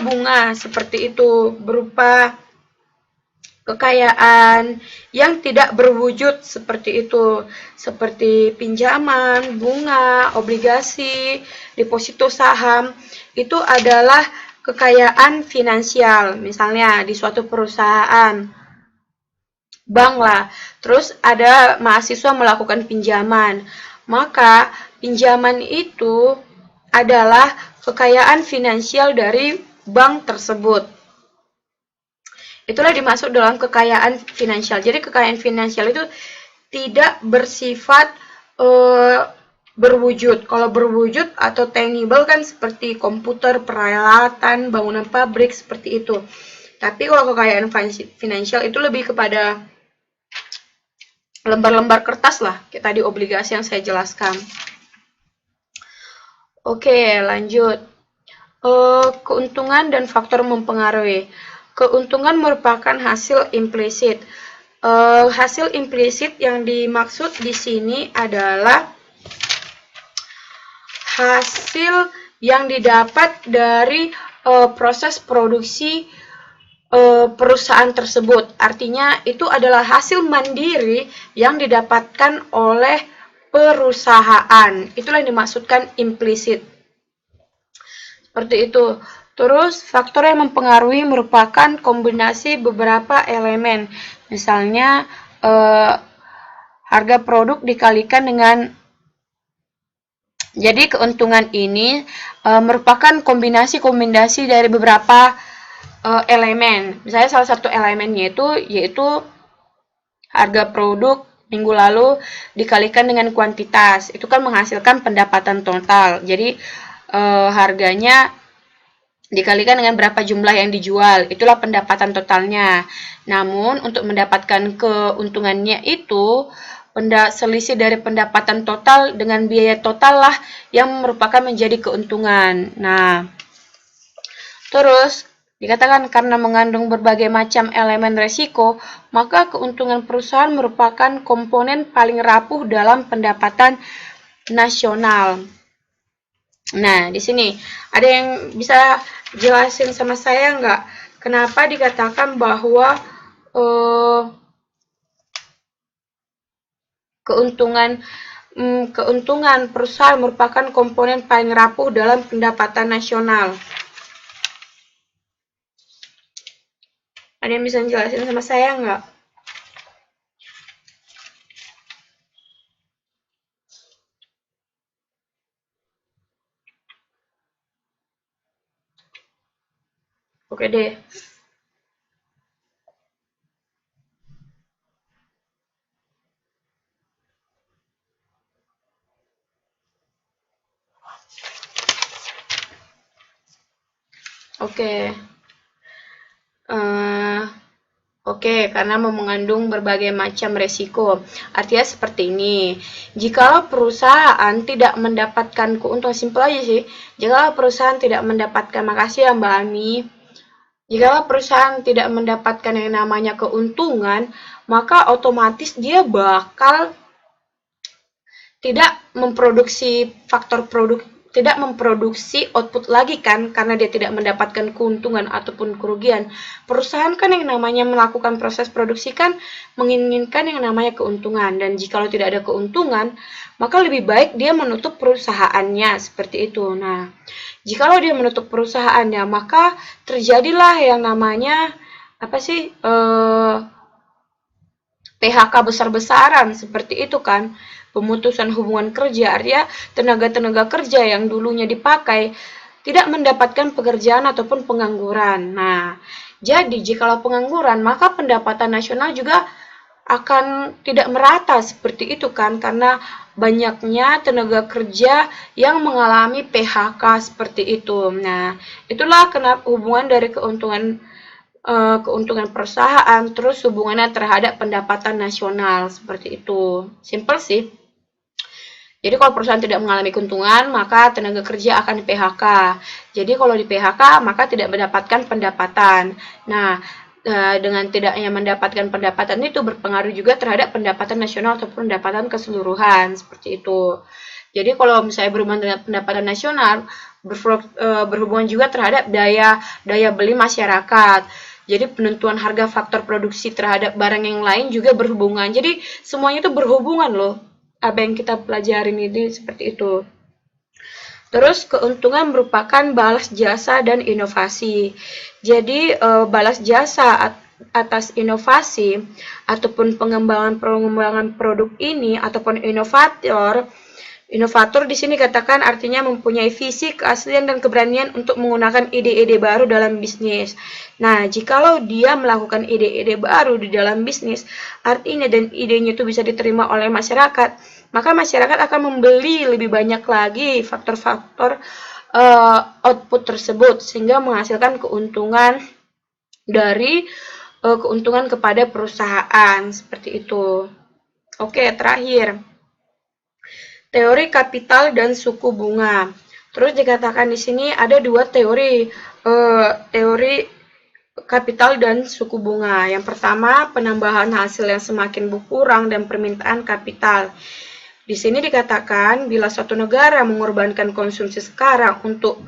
bunga seperti itu, berupa kekayaan yang tidak berwujud seperti itu, seperti pinjaman, bunga, obligasi, deposito saham. Itu adalah kekayaan finansial. Misalnya di suatu perusahaan, bank lah, terus ada mahasiswa melakukan pinjaman, maka pinjaman itu adalah kekayaan finansial dari bank tersebut. Itulah dimaksud dalam kekayaan finansial. Jadi kekayaan finansial itu tidak bersifat berwujud. Kalau berwujud atau tangible kan seperti komputer, peralatan, bangunan pabrik, seperti itu. Tapi kalau kekayaan finansial itu lebih kepada lembar-lembar kertas lah, kayak tadi obligasi yang saya jelaskan. Oke, lanjut. Keuntungan dan faktor mempengaruhi. Keuntungan merupakan hasil implisit. Hasil implisit yang dimaksud di sini adalah hasil yang didapat dari proses produksi perusahaan tersebut. Artinya itu adalah hasil mandiri yang didapatkan oleh perusahaan. Itulah yang dimaksudkan implisit. Seperti itu. Terus, faktor yang mempengaruhi merupakan kombinasi beberapa elemen. Misalnya, harga produk dikalikan dengan... Jadi, keuntungan ini merupakan kombinasi-kombinasi dari beberapa elemen. Misalnya, salah satu elemennya yaitu harga produk minggu lalu dikalikan dengan kuantitas. Itu kan menghasilkan pendapatan total. Jadi, harganya dikalikan dengan berapa jumlah yang dijual, itulah pendapatan totalnya. Namun, untuk mendapatkan keuntungannya itu, selisih dari pendapatan total dengan biaya total lah yang merupakan menjadi keuntungan. Nah, terus dikatakan karena mengandung berbagai macam elemen resiko, maka keuntungan perusahaan merupakan komponen paling rapuh dalam pendapatan nasional. Nah, di sini ada yang bisa jelasin sama saya nggak? Kenapa dikatakan bahwa keuntungan perusahaan merupakan komponen paling rapuh dalam pendapatan nasional? Ada yang bisa jelasin sama saya nggak? Oke deh. Oke, karena mengandung berbagai macam resiko. Artinya seperti ini. Jikalau perusahaan tidak mendapatkan keuntungan, simpel aja sih. Jikalau perusahaan tidak mendapatkan, makasih ya Mbak Ami. Jikalau perusahaan tidak mendapatkan yang namanya keuntungan, maka otomatis dia bakal tidak memproduksi tidak memproduksi output lagi kan, karena dia tidak mendapatkan keuntungan ataupun kerugian. Perusahaan kan yang namanya melakukan proses produksi kan menginginkan yang namanya keuntungan, dan jikalau tidak ada keuntungan, maka lebih baik dia menutup perusahaannya seperti itu. Nah, jikalau dia menutup perusahaannya, maka terjadilah yang namanya apa sih PHK besar-besaran seperti itu kan, pemutusan hubungan kerja, artinya tenaga-tenaga kerja yang dulunya dipakai tidak mendapatkan pekerjaan ataupun pengangguran. Nah, jadi jikalau pengangguran, maka pendapatan nasional juga akan tidak merata seperti itu kan, karena banyaknya tenaga kerja yang mengalami PHK seperti itu. Nah, itulah kenapa hubungan dari keuntungan perusahaan, terus hubungannya terhadap pendapatan nasional, seperti itu. Simple sih. Jadi kalau perusahaan tidak mengalami keuntungan, maka tenaga kerja akan di PHK. Jadi kalau di PHK, maka tidak mendapatkan pendapatan. Nah, dengan tidaknya mendapatkan pendapatan itu berpengaruh juga terhadap pendapatan nasional ataupun pendapatan keseluruhan, seperti itu. Jadi kalau misalnya berhubungan dengan pendapatan nasional, berhubungan juga terhadap daya beli masyarakat. Jadi penentuan harga faktor produksi terhadap barang yang lain juga berhubungan. Jadi semuanya itu berhubungan loh. Apa yang kita pelajarin ini seperti itu. Terus keuntungan merupakan balas jasa dan inovasi. Jadi balas jasa atas inovasi ataupun pengembangan produk ini ataupun Inovator di sini katakan artinya mempunyai visi, keaslian, dan keberanian untuk menggunakan ide-ide baru dalam bisnis. Nah, jikalau dia melakukan ide-ide baru di dalam bisnis, artinya dan idenya itu bisa diterima oleh masyarakat, maka masyarakat akan membeli lebih banyak lagi faktor-faktor output tersebut, sehingga menghasilkan keuntungan dari keuntungan kepada perusahaan, seperti itu. Oke, terakhir. Teori kapital dan suku bunga. Terus dikatakan di sini ada dua teori, teori kapital dan suku bunga. Yang pertama, penambahan hasil yang semakin berkurang dan permintaan kapital. Di sini dikatakan bila suatu negara mengorbankan konsumsi sekarang untuk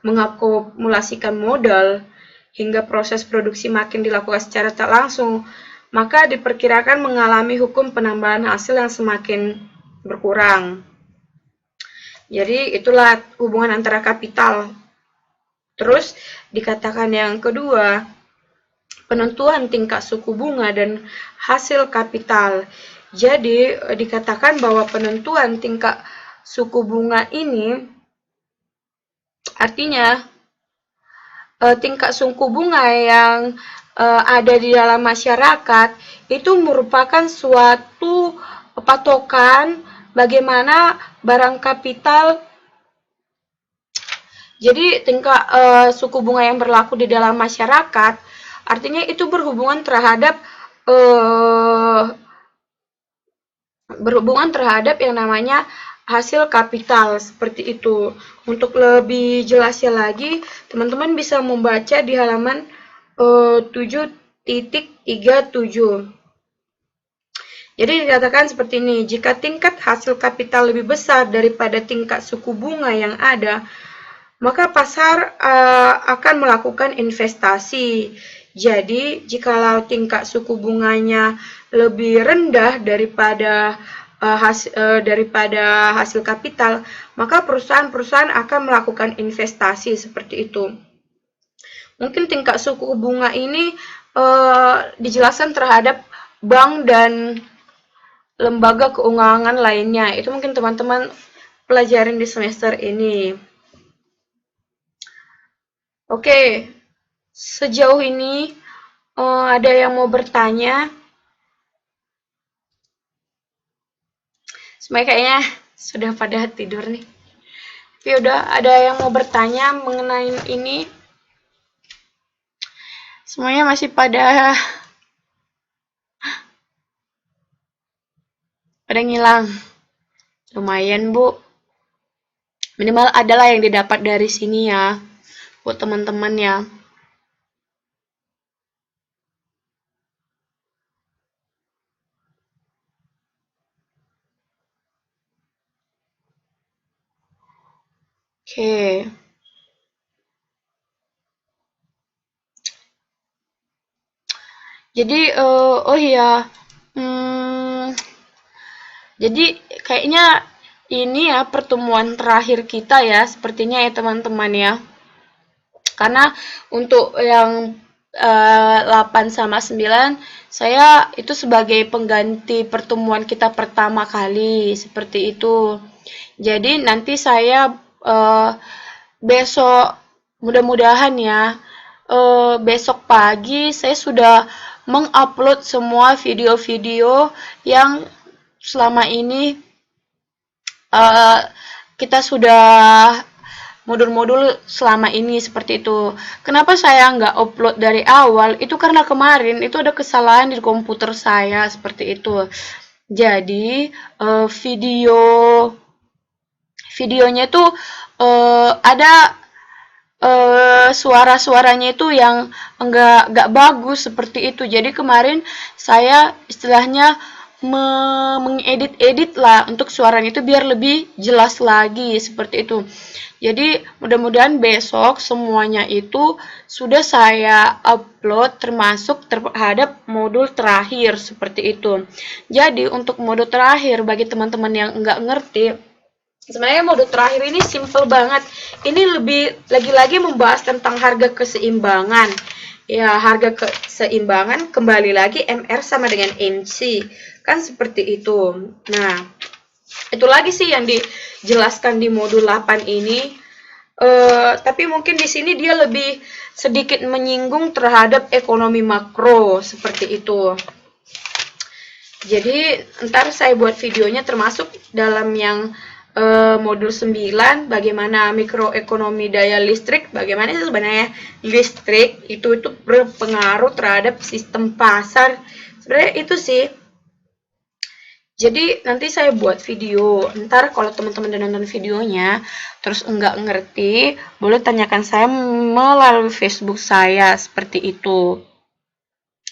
mengakumulasikan modal hingga proses produksi makin dilakukan secara tak langsung, maka diperkirakan mengalami hukum penambahan hasil yang semakin berkurang. Jadi itulah hubungan antara kapital. Terus dikatakan yang kedua, penentuan tingkat suku bunga dan hasil kapital. Jadi dikatakan bahwa penentuan tingkat suku bunga ini artinya tingkat suku bunga yang ada di dalam masyarakat itu merupakan suatu patokan bagaimana barang kapital. Jadi tingkat suku bunga yang berlaku di dalam masyarakat artinya itu berhubungan terhadap yang namanya hasil kapital, seperti itu. Untuk lebih jelasnya lagi, teman-teman bisa membaca di halaman 7.37. Jadi dikatakan seperti ini, jika tingkat hasil kapital lebih besar daripada tingkat suku bunga yang ada, maka pasar akan melakukan investasi. Jadi, jikalau tingkat suku bunganya lebih rendah daripada hasil kapital, maka perusahaan-perusahaan akan melakukan investasi seperti itu. Mungkin tingkat suku bunga ini dijelaskan terhadap bank dan lembaga keuangan lainnya. Itu mungkin teman-teman pelajarin di semester ini. Oke, sejauh ini ada yang mau bertanya? Semuanya kayaknya sudah pada tidur nih. Tapi udah ada yang mau bertanya mengenai ini? Semuanya masih pada ngilang. Lumayan, Bu. Minimal adalah yang didapat dari sini ya, buat teman-teman ya. Oke. Jadi, oh iya, hmm, jadi kayaknya ini ya pertemuan terakhir kita ya, sepertinya ya teman-teman ya. Karena untuk yang 8 sama 9 saya itu sebagai pengganti pertemuan kita pertama kali seperti itu. Jadi nanti saya besok mudah-mudahan ya besok pagi saya sudah mengupload semua video-video yang selama ini eh, kita sudah modul-modul selama ini seperti itu. Kenapa saya nggak upload dari awal? Itu karena kemarin itu ada kesalahan di komputer saya seperti itu. Jadi videonya itu ada suara-suaranya itu yang enggak bagus seperti itu. Jadi kemarin saya istilahnya mengedit-edit lah untuk suaranya itu biar lebih jelas lagi seperti itu. Jadi mudah-mudahan besok semuanya itu sudah saya upload termasuk terhadap modul terakhir seperti itu. Jadi untuk modul terakhir bagi teman-teman yang enggak ngerti, sebenarnya modul terakhir ini simple banget. Ini lebih lagi-lagi membahas tentang harga keseimbangan. Ya, harga keseimbangan kembali lagi MR sama dengan NC. Kan seperti itu. Nah, itu lagi sih yang dijelaskan di modul 8 ini. Tapi mungkin di sini dia lebih sedikit menyinggung terhadap ekonomi makro seperti itu. Jadi ntar saya buat videonya termasuk dalam yang modul 9 bagaimana mikroekonomi daya listrik, bagaimana sebenarnya listrik itu berpengaruh terhadap sistem pasar. Sebenarnya itu sih. Jadi nanti saya buat video. Ntar kalau teman-teman udah nonton videonya terus enggak ngerti, boleh tanyakan saya melalui Facebook saya seperti itu.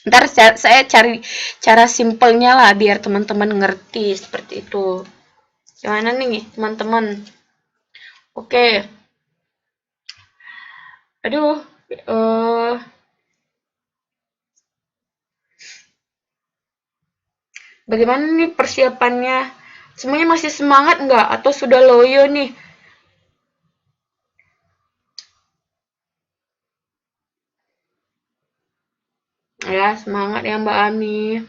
Ntar saya cari cara simpelnya lah biar teman-teman ngerti seperti itu. Gimana nih teman-teman? Oke. Aduh, bagaimana nih persiapannya? Semuanya masih semangat nggak? Atau sudah loyo nih? Ya, semangat ya Mbak Ami.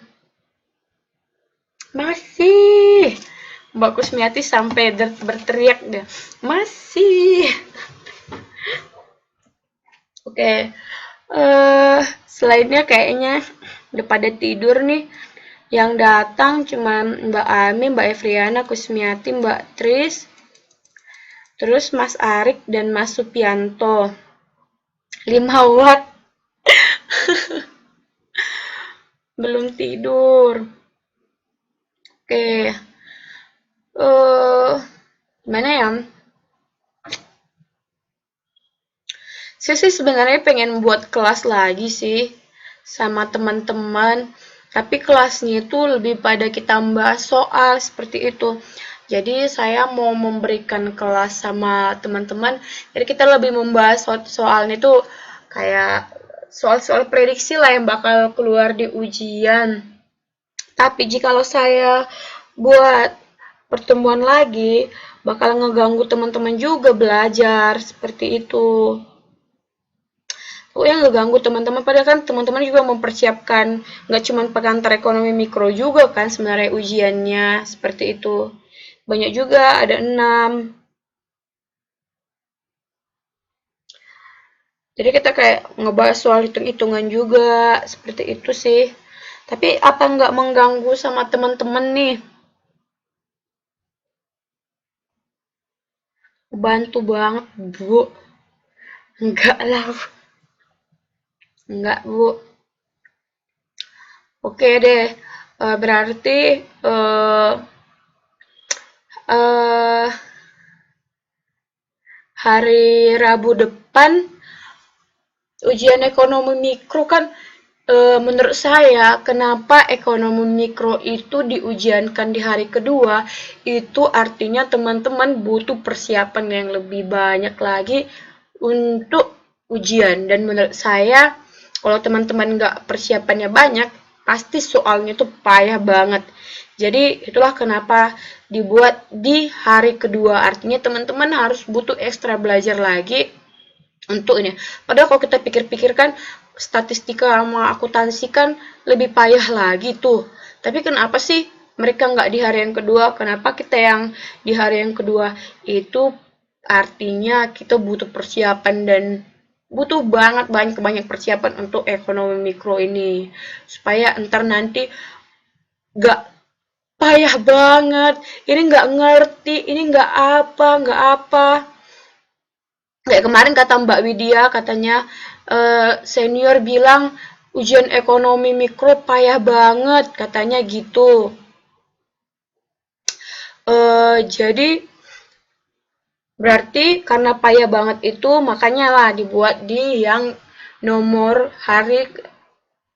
Masih. Mbak Kusmiati sampai berteriak deh. Masih. Oke. Selainnya kayaknya udah pada tidur nih. Yang datang cuma Mbak Ami, Mbak Evriana, Kusmiati, Mbak Tris, terus Mas Arik dan Mas Supianto. 5 watt belum tidur. Oke. Gimana ya? Saya sih sebenarnya pengen buat kelas lagi sih sama teman-teman, tapi kelasnya itu lebih pada kita bahas soal seperti itu. Jadi saya mau memberikan kelas sama teman-teman, jadi kita lebih membahas soalnya itu kayak soal-soal prediksi lah yang bakal keluar di ujian. Tapi jikalau saya buat pertemuan lagi, bakal ngeganggu teman-teman juga belajar seperti itu. Yang ngeganggu teman-teman, padahal kan teman-teman juga mempersiapkan nggak cuma pengantar ekonomi mikro juga kan sebenarnya ujiannya seperti itu. Banyak juga, ada 6. Jadi kita kayak ngebahas soal hitung-hitungan juga seperti itu sih. Tapi apa nggak mengganggu sama teman-teman nih? Bantu banget, Bu. Enggak lah, enggak, Bu. Oke deh, berarti eh, hari Rabu depan ujian ekonomi mikro kan Menurut saya, kenapa ekonomi mikro itu diujiankan di hari kedua, itu artinya teman-teman butuh persiapan yang lebih banyak lagi untuk ujian. Dan menurut saya, kalau teman-teman nggak persiapannya banyak, pasti soalnya tuh payah banget. Jadi, itulah kenapa dibuat di hari kedua. Artinya teman-teman harus butuh ekstra belajar lagi untuk ini. Padahal kalau kita pikir-pikir kan statistika sama akuntansi kan lebih payah lagi tuh. Tapi kenapa sih mereka nggak di hari yang kedua? Kenapa kita yang di hari yang kedua? Itu artinya kita butuh persiapan dan butuh banyak persiapan untuk ekonomi mikro ini supaya entar nanti nggak payah banget. Ini nggak ngerti, ini nggak apa. Kayak kemarin kata Mbak Widya, katanya senior bilang ujian ekonomi mikro payah banget, katanya gitu. Jadi berarti karena payah banget itu makanya lah dibuat di yang nomor hari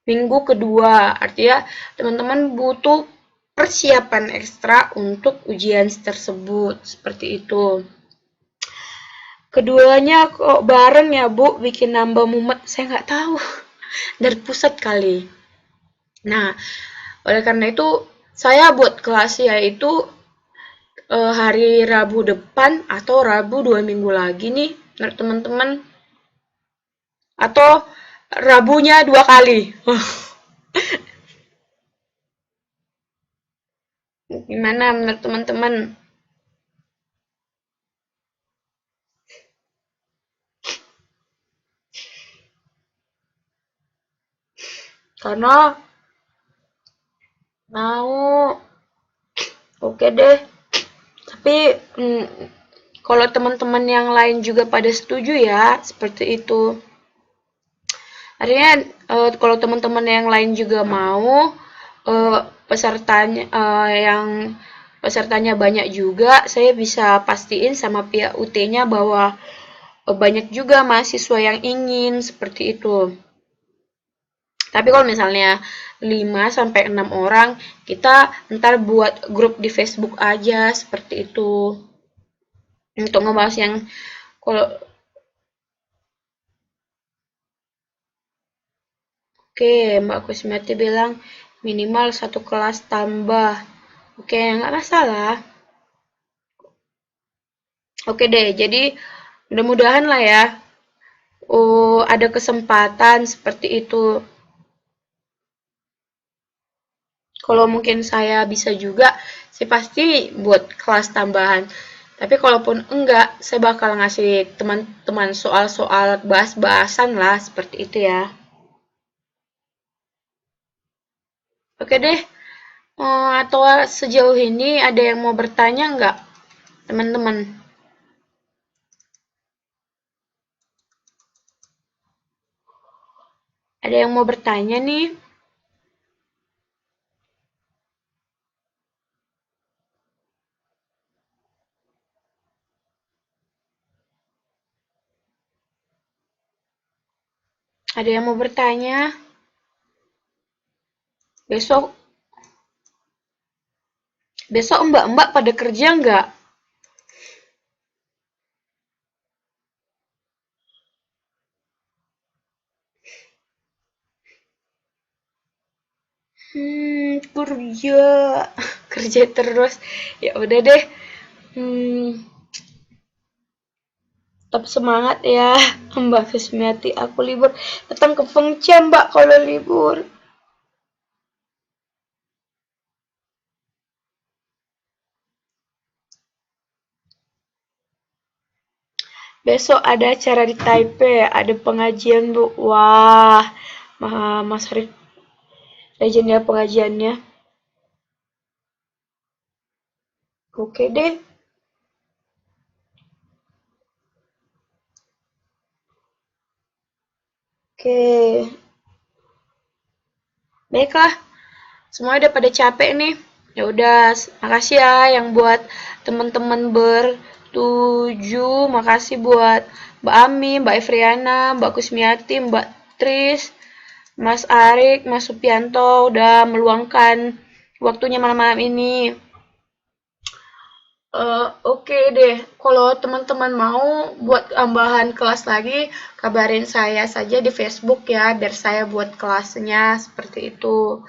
minggu kedua. Artinya teman-teman butuh persiapan ekstra untuk ujian tersebut. Seperti itu. Keduanya kok bareng ya Bu, bikin nambah mumet, saya nggak tahu. Dari pusat kali. Nah, oleh karena itu saya buat kelas yaitu hari Rabu depan atau Rabu 2 minggu lagi nih, menurut teman-teman. Atau Rabunya 2 kali. Gimana menurut teman-teman? Karena mau, oke deh. Tapi kalau teman-teman yang lain juga pada setuju ya, seperti itu. Artinya kalau teman-teman yang lain juga mau pesertanya yang pesertanya banyak juga, saya bisa pastiin sama pihak UT-nya bahwa banyak juga mahasiswa yang ingin seperti itu. Tapi kalau misalnya 5 sampai 6 orang, kita ntar buat grup di Facebook aja seperti itu. Untuk ngebahas yang kalau oke, Mbak Kusmiati bilang minimal 1 kelas tambah. Oke, nggak masalah. Oke deh, jadi mudah-mudahan lah ya. Ada kesempatan seperti itu. Kalau mungkin saya bisa juga, saya pasti buat kelas tambahan. Tapi kalaupun enggak, saya bakal ngasih teman-teman soal-soal bahas-bahasan lah, seperti itu ya. Oke deh, atau sejauh ini ada yang mau bertanya nggak, teman-teman? Ada yang mau bertanya nih? Ada yang mau bertanya? Besok besok mbak-mbak pada kerja nggak? Kerja kerja terus. Ya udah deh. Tetap semangat ya, Mbak Fismiati. Aku libur. Datang ke Pengcia, Mbak, kalau libur. Besok ada acara di Taipei, ada pengajian, Bu. Wah, Mas Arif legend ya pengajiannya. Oke deh. Oke. Baiklah, semua udah pada capek nih. Ya udah, makasih ya yang buat teman-teman bertujuh. Makasih buat Mbak Ami, Mbak Efriana, Mbak Kusmiati, Mbak Tris, Mas Arik, Mas Supianto udah meluangkan waktunya malam-malam ini. Oke deh, kalau teman-teman mau buat tambahan kelas lagi, kabarin saya saja di Facebook ya, biar saya buat kelasnya seperti itu.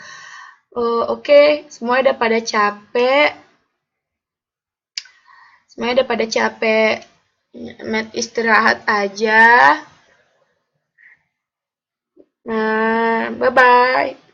Oke, semua udah pada capek, semuanya udah pada capek. Mat istirahat aja. Nah, bye-bye.